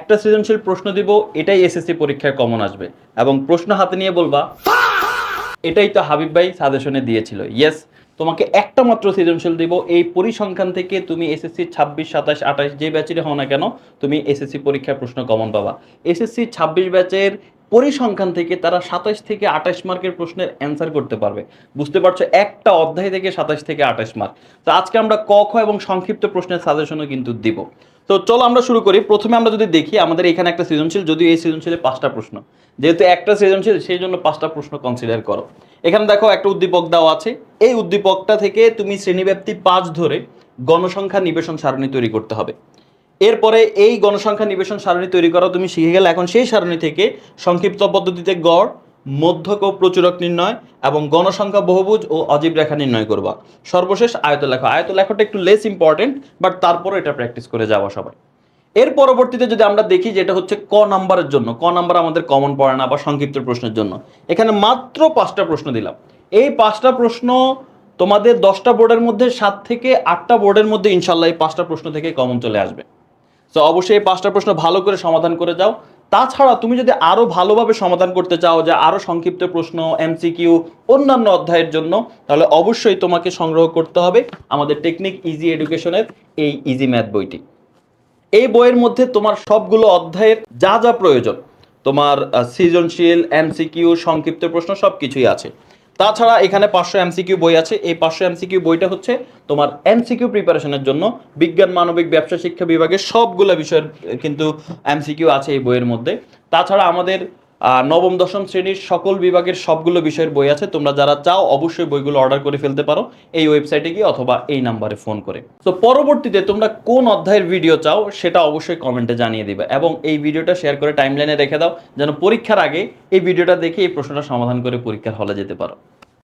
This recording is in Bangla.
একটা সৃজনশীল প্রশ্ন দিব, এটাই এসএসসি পরীক্ষায় কমন আসবে, এবং প্রশ্ন হাতে নিয়ে বলবা এটাই তো হাবিব ভাই সাজেশনে দিয়েছিল। ইয়েস, তোমাকে একটা মাত্র সৃজনশীল দিব, এই পরিসংখ্যান থেকে তুমি এসএসসি 26, 27, 28 যে ব্যাচেরই হও না কেন তুমি এসএসসি পরীক্ষায় প্রশ্ন কমন পাবা। এসএসসি 26 ব্যাচের পরিসংখ্যান থেকে তারা 27 থেকে 28 মার্কের প্রশ্নের অ্যান্সার করতে পারবে। বুঝতে পারছো, একটা অধ্যায় থেকে 27 থেকে 28 মার্ক। তো আজকে আমরা ক, খ এবং সংক্ষিপ্ত প্রশ্নের সাজেশনও কিন্তু দিব। তো চলো আমরা শুরু করি। প্রথমে আমরা যদি দেখি আমাদের এখানে একটা সৃজনশীল, যদিও এই সৃজনশীলে 5টা প্রশ্ন, যেহেতু একটা সৃজনশীল সেই জন্য 5টা প্রশ্ন কনসিডার করো। এখানে দেখো একটা উদ্দীপক দেওয়া আছে, এই উদ্দীপকটা থেকে তুমি শ্রেণীব্যাপ্তি 5 ধরে গণসংখ্যা নিবেশন সারণী তৈরি করতে হবে। এরপরে এই গণসংখ্যা নিবেশন সারণী তৈরি করা তুমি শিখে গেলে, এখন সেই সারণী থেকে সংক্ষিপ্ত পদ্ধতিতে গড়, মধ্যক ও প্রচুরক নির্ণয় এবং গণসংখ্যা বহুভুজ ও অজীব রেখা নির্ণয় করবা। সর্বশেষ আয়তলেখ। আয়তলেখটা একটু লেস ইম্পর্টেন্ট, বাট তারপরে এটা প্র্যাকটিস করে যাওয়া সবাই। এর পরবর্তীতে যদি আমরা দেখি, যেটা হচ্ছে ক নাম্বারের জন্য, ক নাম্বার আমাদের কমন পড়ে না বা সংক্ষিপ্ত প্রশ্নের জন্য, এখানে মাত্র 5টা প্রশ্ন দিলাম। এই 5টা প্রশ্ন তোমাদের 10টা বোর্ডের মধ্যে 7 থেকে 8টা বোর্ডের মধ্যে ইনশাল্লাহ এই 5টা প্রশ্ন থেকে কমন চলে আসবে। তো অবশ্যই এই 5টা প্রশ্ন ভালো করে সমাধান করে যাও। তাছাড়া তুমি যদি আরো ভালোভাবে সমাধান করতে চাও, যে আরো সংক্ষিপ্ত প্রশ্ন, এমসিকিউ অন্যান্য অধ্যায়ের জন্য, তাহলে অবশ্যই তোমাকে সংগ্রহ করতে হবে আমাদের টেকনিক ইজি এডুকেশনের এই ইজি ম্যাথ বইটি। এই বইয়ের মধ্যে তোমার সবগুলো অধ্যায়ের যা যা প্রয়োজন, তোমার সৃজনশীল, এমসিকিউ, সংক্ষিপ্ত প্রশ্ন সব কিছুই আছে। তাছাড়া এখানে 500 এমসিকিউ বই আছে। এই 500 এমসিকিউ বইটা হচ্ছে তোমার এমসিকিউ প্রিপারেশনের জন্য। বিজ্ঞান, মানবিক, ব্যবসা শিক্ষা বিভাগের সবগুলো বিষয়ের কিন্তু এমসিকিউ আছে এই বইয়ের মধ্যে। তাছাড়া আমাদের নবম দশম শ্রেণীর সকল বিভাগের সবগুলো বিষয়ের বই আছে। তোমরা যারা চাও অবশ্যই বইগুলো অর্ডার করে ফেলতে পারো এই ওয়েবসাইটে গিয়ে অথবা এই নাম্বারে ফোন করে। তো পরবর্তীতে তোমরা কোন অধ্যায়ের ভিডিও চাও সেটা অবশ্যই কমেন্টে জানিয়ে দিবে, এবং এই ভিডিওটা শেয়ার করে টাইমলাইনে রেখে দাও, যেন পরীক্ষার আগে এই ভিডিওটা দেখে এই প্রশ্নটা সমাধান করে পরীক্ষার হলে যেতে পারো।